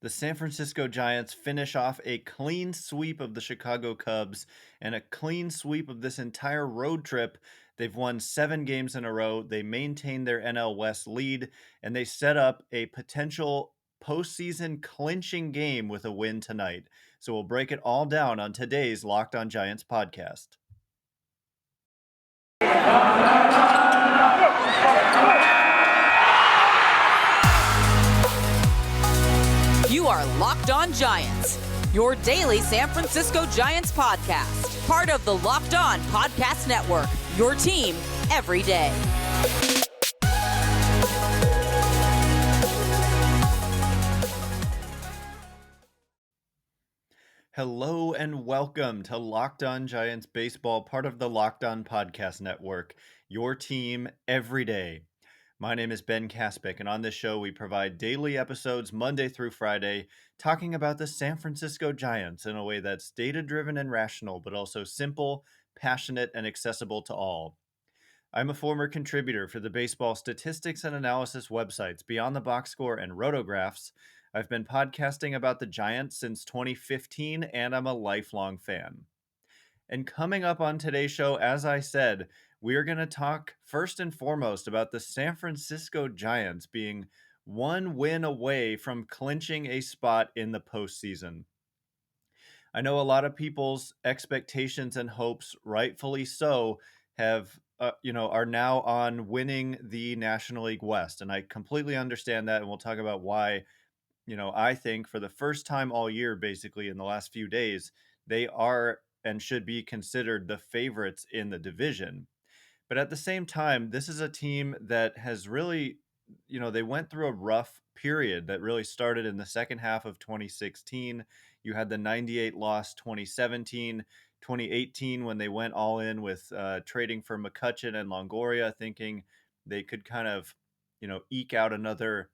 The San Francisco Giants finish off a clean sweep of the Chicago Cubs and a clean sweep of this entire road trip. They've won 7 games in a row. They maintain their NL West lead, and they set up a potential postseason clinching game with a win tonight. So we'll break it all down on today's Locked On Giants podcast. You are Locked On Giants, your daily San Francisco Giants podcast. Part of the Locked On Podcast Network, your team every day. Hello and welcome to Locked On Giants Baseball, part of the Locked On Podcast Network, your team every day. My name is Ben Kaspick, and on this show, we provide daily episodes Monday through Friday, talking about the San Francisco Giants in a way that's data-driven and rational, but also simple, passionate, and accessible to all. I'm a former contributor for the baseball statistics and analysis websites Beyond the Box Score and Rotographs. I've been podcasting about the Giants since 2015, and I'm a lifelong fan. And coming up on today's show, as I said, we're going to talk first and foremost about the San Francisco Giants being one win away from clinching a spot in the postseason. I know a lot of people's expectations and hopes, rightfully so, have are now on winning the National League West, and I completely understand that, and we'll talk about why. I think for the first time all year, basically in the last few days, they are and should be considered the favorites in the division. But at the same time, this is a team that has really, they went through a rough period that really started in the second half of 2016. You had the 98 loss 2017, 2018, when they went all in with trading for McCutchen and Longoria, thinking they could kind of, eke out another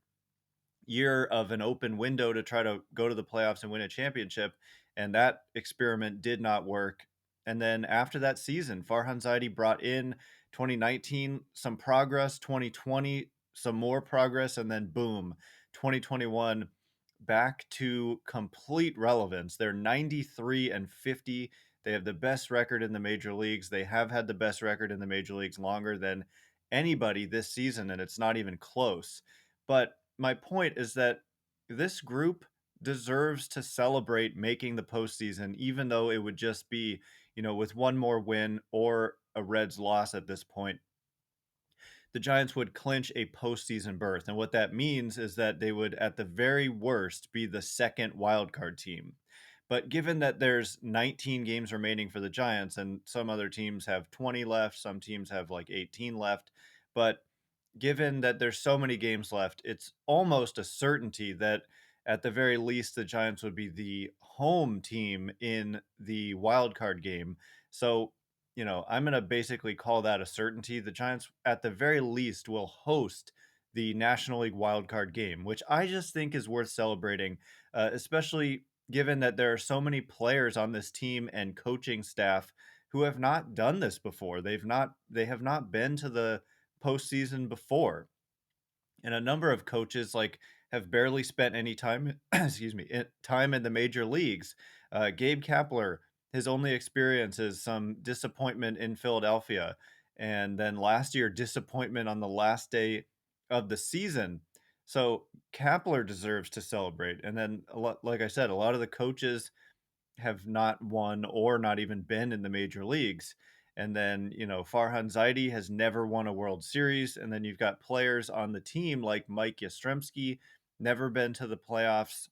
year of an open window to try to go to the playoffs and win a championship. And that experiment did not work. And then after that season, Farhan Zaidi brought in 2019 some progress, 2020 some more progress, and then boom, 2021 back to complete relevance. They're 93-50. They have the best record in the major leagues. They have had the best record in the major leagues longer than anybody this season, and it's not even close. But my point is that this group deserves to celebrate making the postseason, even though it would just be, with one more win or a Reds loss at this point. The Giants would clinch a postseason berth. And what that means is that they would, at the very worst, be the second wildcard team. But given that there's 19 games remaining for the Giants, and some other teams have 20 left, some teams have like 18 left, but given that there's so many games left, it's almost a certainty that at the very least the Giants would be the home team in the wild card game. So, I'm going to basically call that a certainty. The Giants at the very least will host the National League wild card game, which I just think is worth celebrating, especially given that there are so many players on this team and coaching staff who have not done this before. They have not been to the postseason before. And a number of coaches have barely spent any time, time in the major leagues. Gabe Kapler, his only experience is some disappointment in Philadelphia, and then last year disappointment on the last day of the season. So Kapler deserves to celebrate. And then, like I said, a lot of the coaches have not won or not even been in the major leagues. And then, Farhan Zaidi has never won a World Series. And then you've got players on the team like Mike Yastrzemski, never been to the playoffs.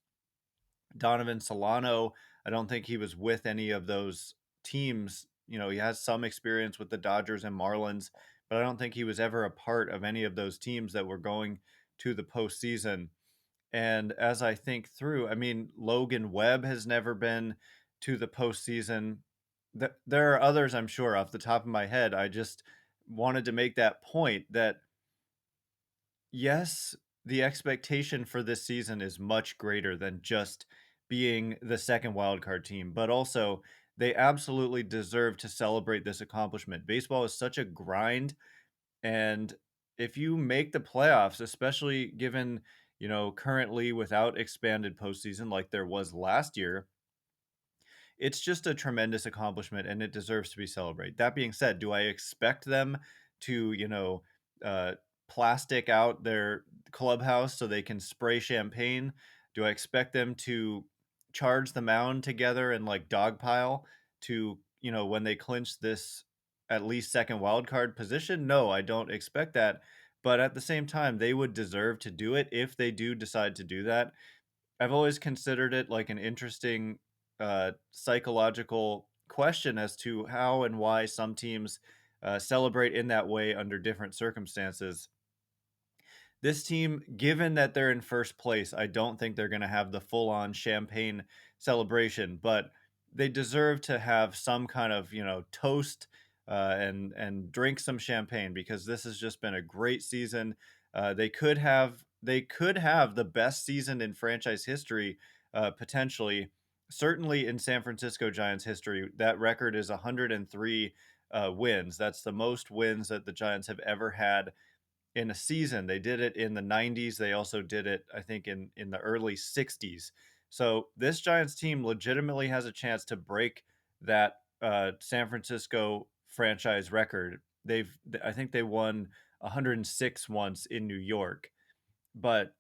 Donovan Solano, I don't think he was with any of those teams. He has some experience with the Dodgers and Marlins, but I don't think he was ever a part of any of those teams that were going to the postseason. And as I think through, Logan Webb has never been to the postseason. There are others, I'm sure, off the top of my head. I just wanted to make that point that, yes, the expectation for this season is much greater than just being the second wildcard team, but also they absolutely deserve to celebrate this accomplishment. Baseball is such a grind, and if you make the playoffs, especially given Currently without expanded postseason like there was last year, it's just a tremendous accomplishment and it deserves to be celebrated. That being said, do I expect them to, uh, plastic out their clubhouse so they can spray champagne? Do I expect them to charge the mound together and like dogpile to, when they clinch this at least second wild card position? No, I don't expect that. But at the same time, they would deserve to do it if they do decide to do that. I've always considered it like an interesting psychological question as to how and why some teams celebrate in that way under different circumstances. This team, given that they're in first place, I don't think they're going to have the full on champagne celebration, but they deserve to have some kind of, toast and drink some champagne because this has just been a great season. They could have the best season in franchise history, potentially. Certainly in San Francisco Giants history, that record is 103 wins. That's the most wins that the Giants have ever had in a season. They did it in the 90s. They also did it, I think, in the early 60s. So this Giants team legitimately has a chance to break that San Francisco franchise record. I think they won 106 once in New York, but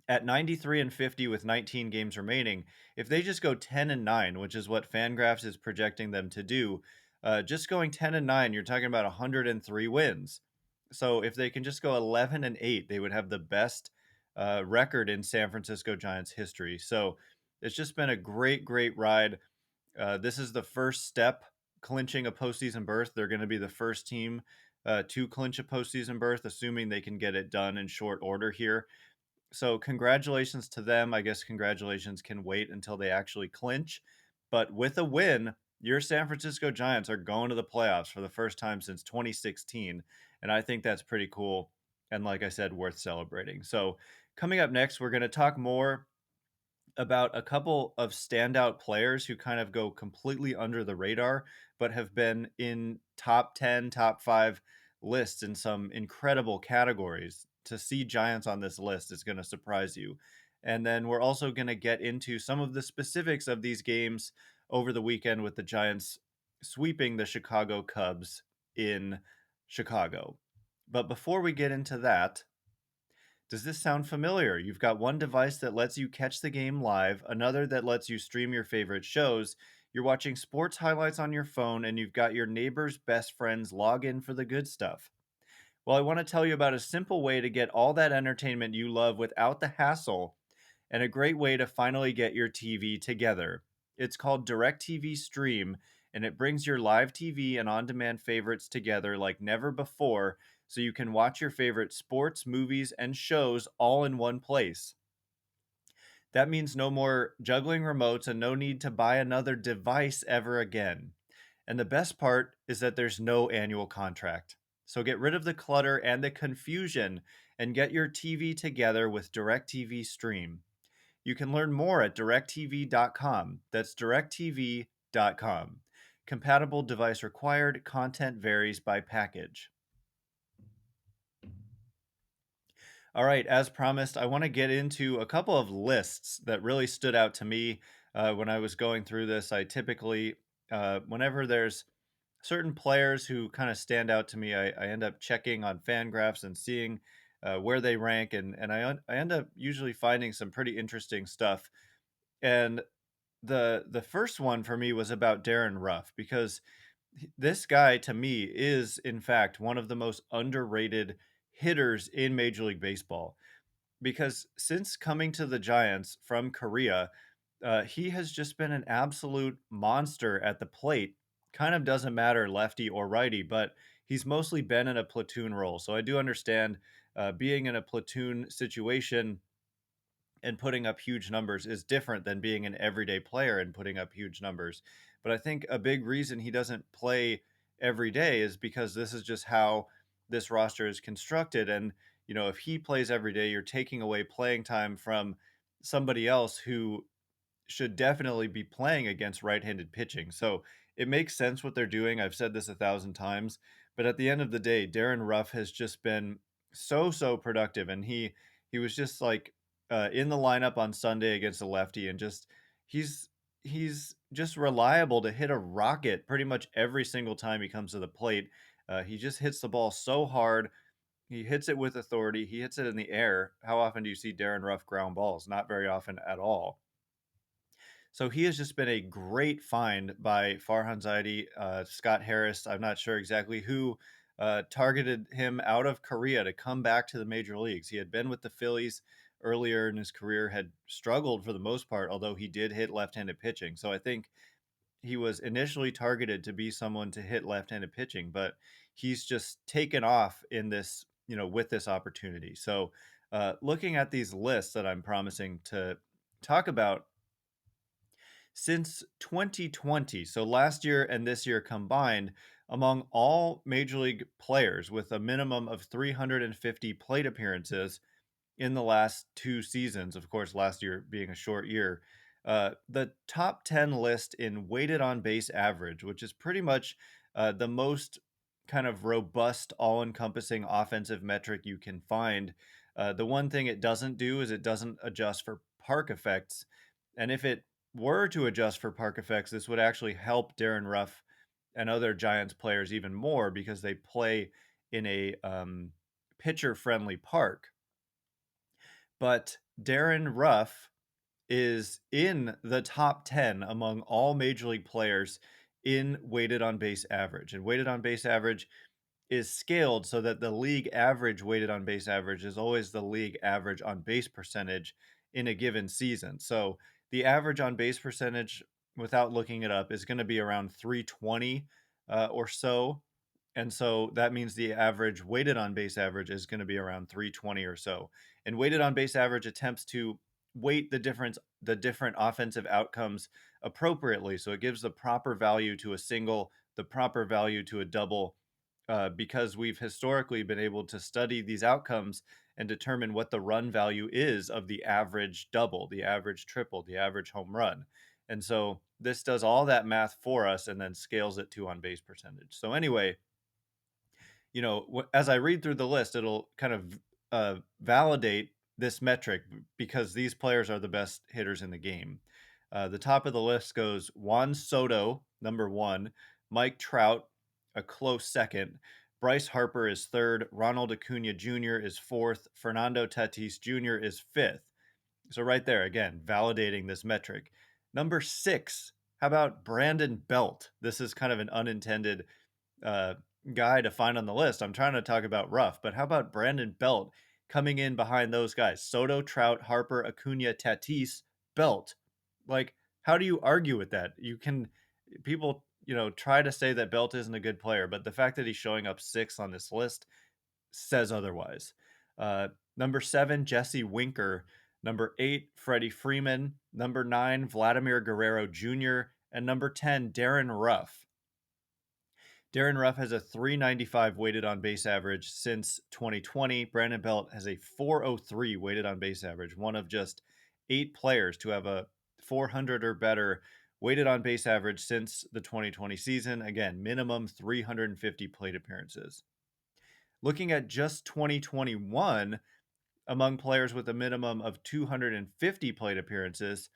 at 93 and 50 with 19 games remaining, if they just go 10 and 9, which is what Fangraphs is projecting them to do, just going 10 and 9, you're talking about 103 wins. So if they can just go 11 and 8, they would have the best record in San Francisco Giants history. So it's just been a great, great ride. This is the first step clinching a postseason berth. They're going to be the first team to clinch a postseason berth, assuming they can get it done in short order here. So congratulations to them. I guess congratulations can wait until they actually clinch. But with a win, your San Francisco Giants are going to the playoffs for the first time since 2016. And I think that's pretty cool. And like I said, worth celebrating. So coming up next, we're going to talk more about a couple of standout players who kind of go completely under the radar, but have been in top 10, top 5 lists in some incredible categories. To see Giants on this list is going to surprise you. And then we're also going to get into some of the specifics of these games over the weekend with the Giants sweeping the Chicago Cubs in Chicago. But before we get into that, does this sound familiar? You've got one device that lets you catch the game live, another that lets you stream your favorite shows. You're watching sports highlights on your phone, and you've got your neighbor's best friends log in for the good stuff. Well, I want to tell you about a simple way to get all that entertainment you love without the hassle, and a great way to finally get your TV together. It's called DirecTV Stream, and it brings your live TV and on demand favorites together like never before so you can watch your favorite sports, movies, and shows all in one place. That means no more juggling remotes and no need to buy another device ever again. And the best part is that there's no annual contract. So get rid of the clutter and the confusion and get your TV together with DirecTV Stream. You can learn more at directv.com. That's directv.com. Compatible device required. Content varies by package. All right, as promised, I want to get into a couple of lists that really stood out to me when I was going through this. I typically, whenever there's certain players who kind of stand out to me, I end up checking on Fangraphs and seeing where they rank, and I end up usually finding some pretty interesting stuff. And the first one for me was about Darin Ruf because this guy to me is in fact one of the most underrated hitters in Major League Baseball because since coming to the Giants from Korea, he has just been an absolute monster at the plate. Kind of doesn't matter lefty or righty, but he's mostly been in a platoon role. So I do understand being in a platoon situation and putting up huge numbers is different than being an everyday player and putting up huge numbers. But I think a big reason he doesn't play every day is because this is just how this roster is constructed. And, if he plays every day, you're taking away playing time from somebody else who should definitely be playing against right-handed pitching. So it makes sense what they're doing. I've said this 1,000 times, but at the end of the day, Darin Ruf has just been so productive, and he He was just like in the lineup on Sunday against a lefty, and just he's he's just reliable to hit a rocket pretty much every single time he comes to the plate. He just hits the ball so hard. He hits it with authority. He hits it in the air. How often do you see Darin Ruf ground balls? Not very often at all. So he has just been a great find by Farhan Zaidi. Scott Harris, I'm not sure exactly who targeted him out of Korea to come back to the major leagues. He had been with the Phillies earlier in his career, had struggled for the most part, although he did hit left-handed pitching. So I think he was initially targeted to be someone to hit left-handed pitching, but he's just taken off in this, with this opportunity. So looking at these lists that I'm promising to talk about, since 2020, so last year and this year combined, among all major league players with a minimum of 350 plate appearances in the last two seasons, of course, last year being a short year, the top 10 list in weighted on base average, which is pretty much the most kind of robust, all encompassing offensive metric you can find. The one thing it doesn't do is it doesn't adjust for park effects. And if it were to adjust for park effects, this would actually help Darren Ruff and other Giants players even more because they play in a pitcher friendly park. But Darren Ruff is in the top 10 among all major league players in weighted on base average. And weighted on base average is scaled so that the league average weighted on base average is always the league average on base percentage in a given season. So the average on base percentage, without looking it up, is going to be around 320 or so. And so that means the average weighted on base average is going to be around 320 or so. And weighted on base average attempts to weight the different offensive outcomes appropriately. So it gives the proper value to a single, the proper value to a double, because we've historically been able to study these outcomes and determine what the run value is of the average double, the average triple, the average home run. And so this does all that math for us and then scales it to on base percentage. So anyway, as I read through the list, it'll kind of validate this metric because these players are the best hitters in the game. The top of the list goes Juan Soto, number one, Mike Trout, a close second. Bryce Harper is third. Ronald Acuna Jr. is fourth. Fernando Tatis Jr. is fifth. So right there, again, validating this metric. Number six, how about Brandon Belt? This is kind of an unintended uh, guy to find on the list. I'm trying to talk about Ruff, but how about Brandon Belt coming in behind those guys? Soto, Trout, Harper, Acuna, Tatis, Belt. Like, how do you argue with that? People, try to say that Belt isn't a good player, but the fact that he's showing up sixth on this list says otherwise. Number seven, Jesse Winker. Number eight, Freddie Freeman. Number nine, Vladimir Guerrero Jr. And number 10, Darin Ruf. Darin Ruf has a 395 weighted on base average since 2020. Brandon Belt has a 403 weighted on base average, one of just 8 players to have a 400 or better weighted on base average since the 2020 season. Again, minimum 350 plate appearances. Looking at just 2021, among players with a minimum of 250 plate appearances,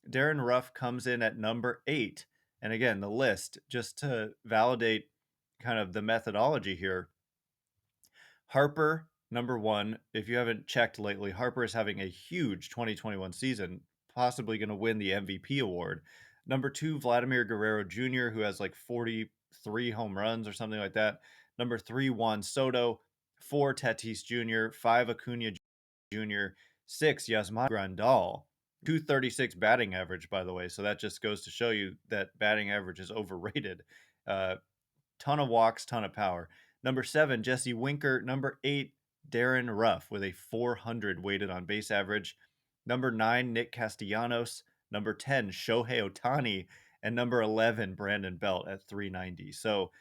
Darin Ruf comes in at number 8. And again, the list, just to validate kind of the methodology here. Harper, number one. If you haven't checked lately, Harper is having a huge 2021 season, possibly going to win the MVP award. Number two, Vladimir Guerrero Jr., who has like 43 home runs or something like that. Number three, Juan Soto. 4, Tatis Jr. 5, Acuna Jr. 6, Yasmani Grandal. 236 batting average, by the way. So that just goes to show you that batting average is overrated. Ton of walks, ton of power. Number 7, Jesse Winker. Number 8, Darin Ruf with a 400 weighted on base average. Number 9, Nick Castellanos. Number 10, Shohei Ohtani. And number 11, Brandon Belt at 390. So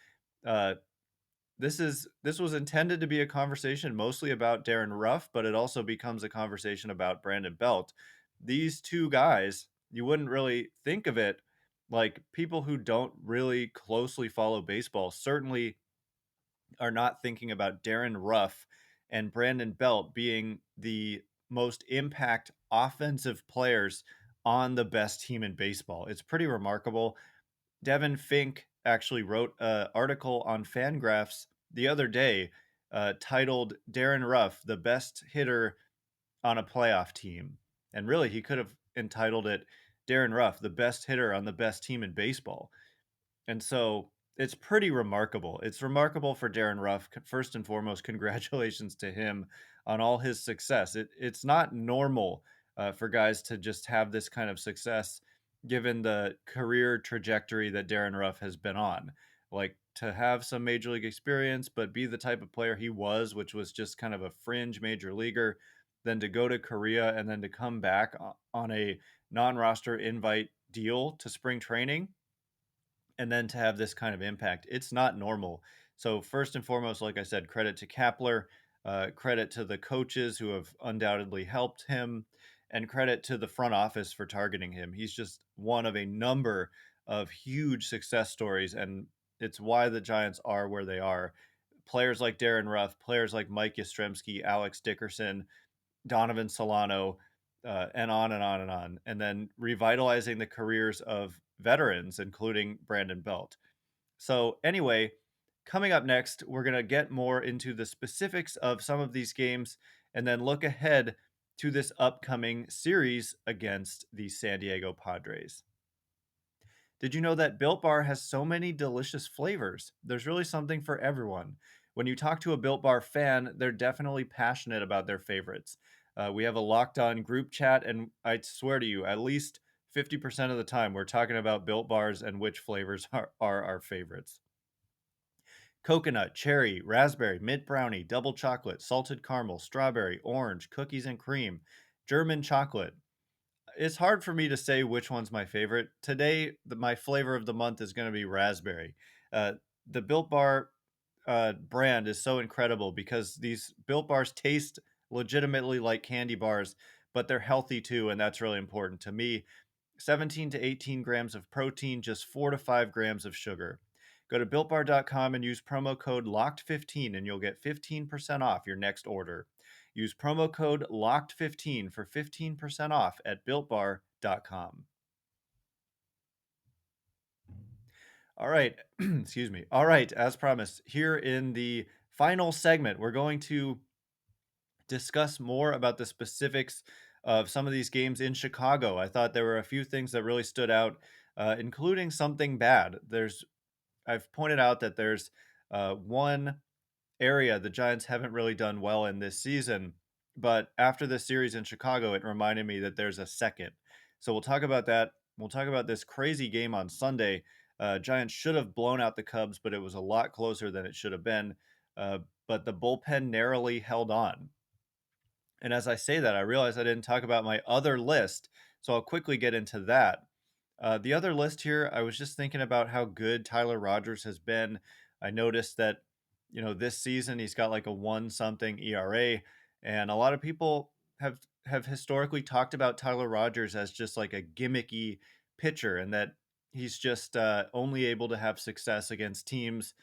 this was intended to be a conversation mostly about Darin Ruf, but it also becomes a conversation about Brandon Belt. These two guys, you wouldn't really think of it like people who don't really closely follow baseball certainly are not thinking about Darin Ruf and Brandon Belt being the most impact offensive players on the best team in baseball. It's pretty remarkable. Devin Fink actually wrote an article on Fangraphs the other day titled Darin Ruf, the best hitter on a playoff team. And really, he could have entitled it Darin Ruf, the best hitter on the best team in baseball. And so it's pretty remarkable. It's remarkable for Darren Ruff. First and foremost, congratulations to him on all his success. It's not normal for guys to just have this kind of success given the career trajectory that Darren Ruff has been on. Like to have some major league experience, but be the type of player he was, which was just kind of a fringe major leaguer, then to go to Korea and then to come back on a non roster invite deal to spring training and then to have this kind of impact. It's not normal. So first and foremost, like I said, credit to Kapler, credit to the coaches who have undoubtedly helped him, and credit to the front office for targeting him. He's just one of a number of huge success stories, and it's why the Giants are where they are. Players like Darin Ruf, players like Mike Yastrzemski, Alex Dickerson, Donovan Solano, and on and on and on. And then revitalizing the careers of veterans, including Brandon Belt. So, anyway, coming up next, we're going to get more into the specifics of some of these games and then look ahead to this upcoming series against the San Diego Padres. Did you know that Built Bar has so many delicious flavors? There's really something for everyone. When you talk to a Built Bar fan, they're definitely passionate about their favorites. We have a locked on group chat, and I swear to you, at least 50% of the time, we're talking about Built Bars and which flavors are our favorites. Coconut, cherry, raspberry, mint brownie, double chocolate, salted caramel, strawberry, orange, cookies and cream, German chocolate. It's hard for me to say which one's my favorite. Today, my flavor of the month is going to be raspberry. Uh, the Built Bar brand is so incredible because these Built Bars taste legitimately like candy bars, but they're healthy too, and that's really important to me. 17 to 18 grams of protein, just 4 to 5 grams of sugar. Go to builtbar.com and use promo code LOCKED15 and you'll get 15% off your next order. Use promo code LOCKED15 for 15% off at builtbar.com. All right, excuse me. All right, as promised, here in the final segment, we're going to discuss more about the specifics of some of these games in Chicago. I thought there were a few things that really stood out, including something bad. I've pointed out that there's one area the Giants haven't really done well in this season, but after this series in Chicago, it reminded me that there's a second. So we'll talk about that. We'll talk about this crazy game on Sunday. Giants should have blown out the Cubs, but it was a lot closer than it should have been. But the bullpen narrowly held on. And as I say that, I realize I didn't talk about my other list, so I'll quickly get into that. The other list here, I was just thinking about how good Tyler Rogers has been. I noticed that, this season he's got like a 1-something ERA, and a lot of people have historically talked about Tyler Rogers as just like a gimmicky pitcher, and that he's just only able to have success against teams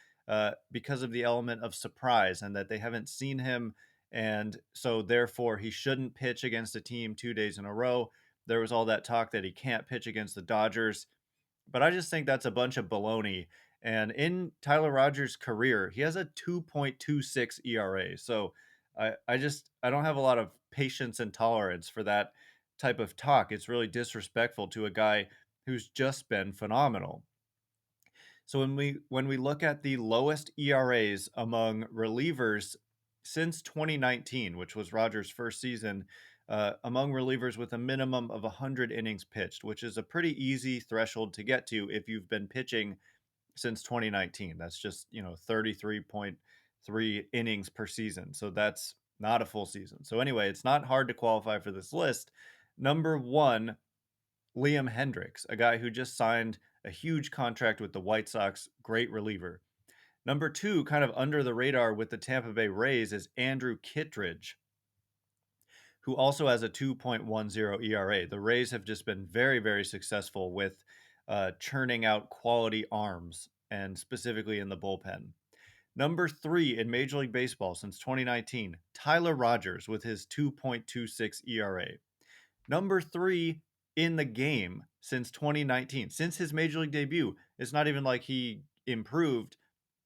because of the element of surprise, and that they haven't seen him, and so therefore he shouldn't pitch against a team 2 days in a row. There was all that talk that he can't pitch against the Dodgers, but I just think that's a bunch of baloney. And in Tyler Rogers' career, he has a 2.26 ERA. So I don't have a lot of patience and tolerance for that type of talk. It's really disrespectful to a guy who's just been phenomenal. So when we look at the lowest ERAs among relievers since 2019, which was Rogers' first season, among relievers with a minimum of 100 innings pitched, which is a pretty easy threshold to get to if you've been pitching since 2019. That's just, 33.3 innings per season. So that's not a full season. So anyway, it's not hard to qualify for this list. Number one, Liam Hendriks, a guy who just signed a huge contract with the White Sox, great reliever. Number two, kind of under the radar with the Tampa Bay Rays, is Andrew Kittredge, who also has a 2.10 ERA. The Rays have just been very, very successful with churning out quality arms, and specifically in the bullpen. Number 3 in Major League Baseball since 2019, Tyler Rogers with his 2.26 ERA. Number 3 in the game since 2019, since his Major League debut. It's not even like he improved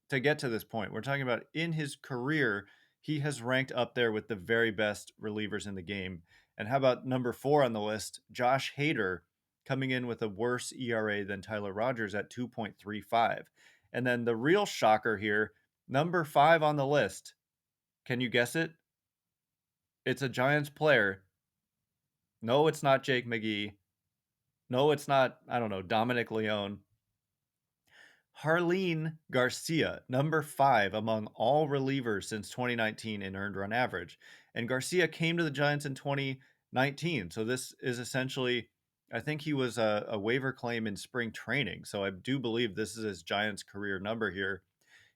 to get to this point. We're talking about in his career, he has ranked up there with the very best relievers in the game. And how about number 4 on the list, Josh Hader, coming in with a worse ERA than Tyler Rogers at 2.35. And then the real shocker here, number 5 on the list. Can you guess it? It's a Giants player. No, it's not Jake McGee. No, it's not, I don't know, Dominic Leone. Jarlin García, number 5 among all relievers since 2019 in earned run average. And Garcia came to the Giants in 2019. So this is essentially, I think he was a waiver claim in spring training. So I do believe this is his Giants career number here.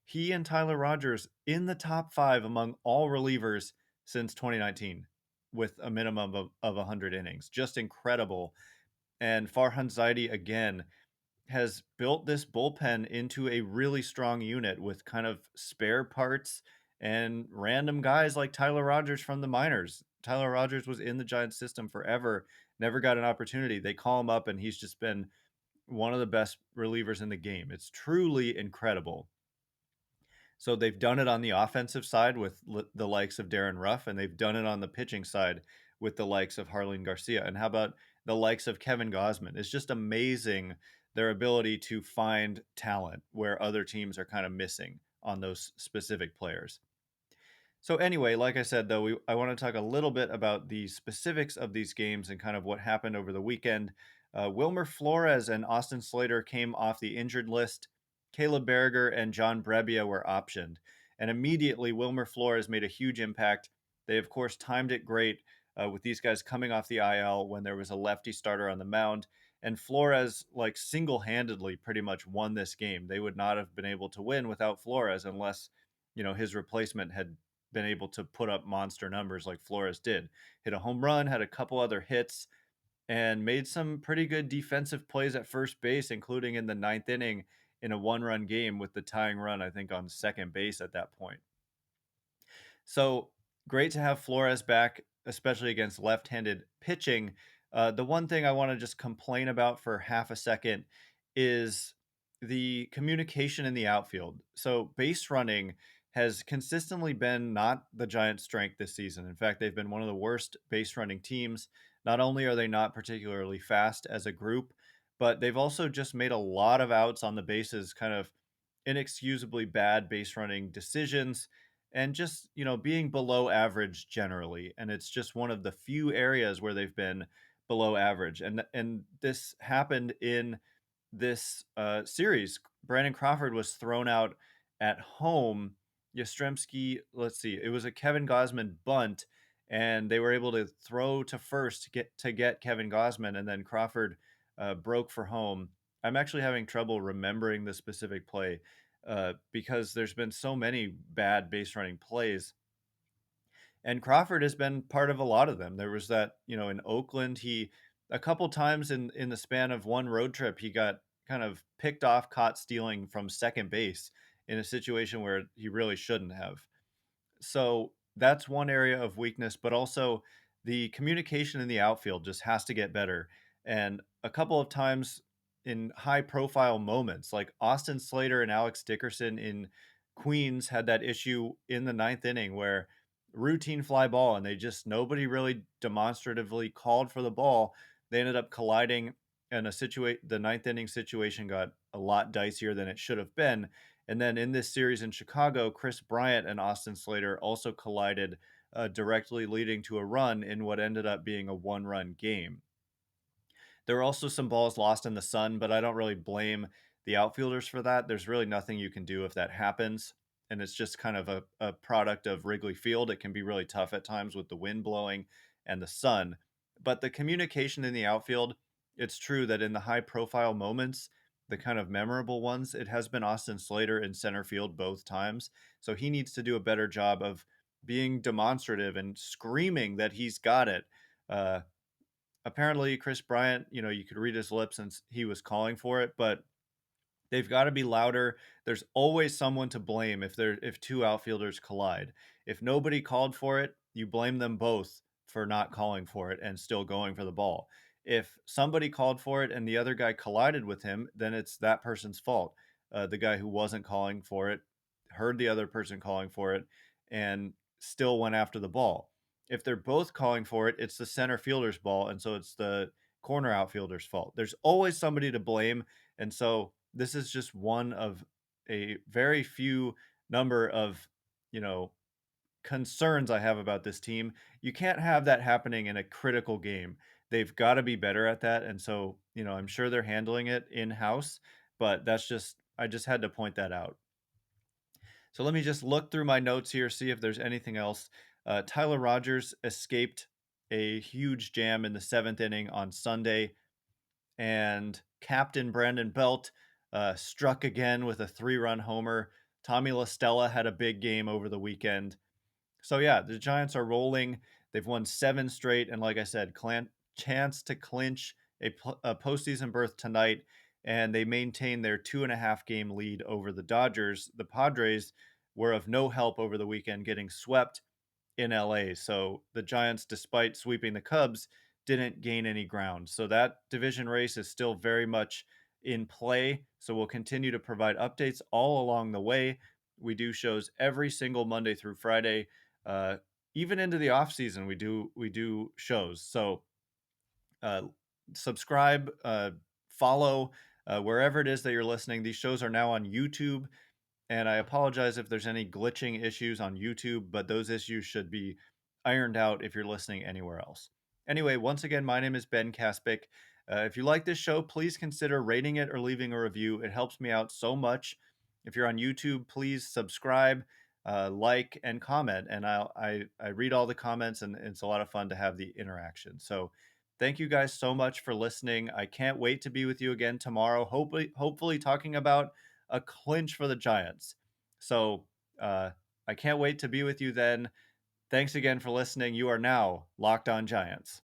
He and Tyler Rogers in the top 5 among all relievers since 2019 with a minimum of 100 innings. Just incredible. And Farhan Zaidi, again, has built this bullpen into a really strong unit with kind of spare parts and random guys like Tyler Rogers from the minors. Tyler Rogers was in the Giants system forever, never got an opportunity. They call him up, and he's just been one of the best relievers in the game. It's truly incredible. So they've done it on the offensive side with the likes of Darin Ruf, and they've done it on the pitching side with the likes of Jarlin García. And how about the likes of Kevin Gausman? It's just amazing their ability to find talent where other teams are kind of missing on those specific players. So anyway, like I said, though, I want to talk a little bit about the specifics of these games and kind of what happened over the weekend. Wilmer Flores and Austin Slater came off the injured list. Caleb Berger and John Brebbia were optioned. And immediately, Wilmer Flores made a huge impact. They, of course, timed it great with these guys coming off the IL when there was a lefty starter on the mound. And Flores, like, single-handedly pretty much won this game. They would not have been able to win without Flores unless, his replacement had been able to put up monster numbers like Flores did. Hit a home run, had a couple other hits, and made some pretty good defensive plays at first base, including in the ninth inning in a one-run game with the tying run, I think, on second base at that point. So great to have Flores back, especially against left-handed pitching. The one thing I want to just complain about for half a second is the communication in the outfield. So base running has consistently been not the Giants' strength this season. In fact, they've been one of the worst base running teams. Not only are they not particularly fast as a group, but they've also just made a lot of outs on the bases, kind of inexcusably bad base running decisions and just, being below average generally. And it's just one of the few areas where they've been below average. And this happened in this series. Brandon Crawford was thrown out at home. Yastrzemski, let's see, it was a Kevin Gausman bunt, and they were able to throw to first to get Kevin Gausman, and then Crawford broke for home. I'm actually having trouble remembering the specific play because there's been so many bad base running plays. And Crawford has been part of a lot of them. There was that, in Oakland, he a couple times in the span of one road trip, he got kind of picked off, caught stealing from second base in a situation where he really shouldn't have. So that's one area of weakness, but also the communication in the outfield just has to get better. And a couple of times in high profile moments, like Austin Slater and Alex Dickerson in Queens had that issue in the ninth inning where routine fly ball and nobody really demonstratively called for the ball. They ended up colliding, and the ninth inning situation got a lot dicier than it should have been. And then in this series in Chicago, Kris Bryant and Austin Slater also collided, directly leading to a run in what ended up being a one-run game. There were also some balls lost in the sun, but I don't really blame the outfielders for that. There's really nothing you can do if that happens. And it's just kind of a product of Wrigley Field. It can be really tough at times with the wind blowing and the sun. But the communication in the outfield, it's true that in the high profile moments, the kind of memorable ones, it has been Austin Slater in center field both times. So he needs to do a better job of being demonstrative and screaming that he's got it. Apparently Kris Bryant, you could read his lips and he was calling for it, but They've got to be louder. There's always someone to blame if two outfielders collide. If nobody called for it, you blame them both for not calling for it and still going for the ball. If somebody called for it and the other guy collided with him, then it's that person's fault. The guy who wasn't calling for it heard the other person calling for it and still went after the ball. If they're both calling for it, it's the center fielder's ball, and so it's the corner outfielder's fault. There's always somebody to blame, and so this is just one of a very few number of, you know, concerns I have about this team. You can't have that happening in a critical game. They've got to be better at that. And so, I'm sure they're handling it in house, but I just had to point that out. So let me just look through my notes here, see if there's anything else. Tyler Rogers escaped a huge jam in the seventh inning on Sunday, and Captain Brandon Belt struck again with a 3-run homer. Tommy La Stella had a big game over the weekend. So yeah, the Giants are rolling. They've won 7 straight, and like I said, chance to clinch a postseason berth tonight, and they maintain their 2.5 game lead over the Dodgers. The Padres were of no help over the weekend, getting swept in LA. So the Giants, despite sweeping the Cubs, didn't gain any ground. So that division race is still very much in play. So we'll continue to provide updates all along the way. We do shows every single Monday through Friday. Uh, Even into the off season, we do shows. So uh, subscribe, follow wherever it is that you're listening. These shows are now on YouTube, and I apologize if there's any glitching issues on YouTube, but those issues should be ironed out if you're listening anywhere else. Anyway, once again, my name is Ben Kaspick. If you like this show, please consider rating it or leaving a review. It helps me out so much. If you're on YouTube, please subscribe, like, and comment. And I read all the comments, and it's a lot of fun to have the interaction. So thank you guys so much for listening. I can't wait to be with you again tomorrow. Hopefully talking about a clinch for the Giants. So I can't wait to be with you then. Thanks again for listening. You are now Locked On Giants.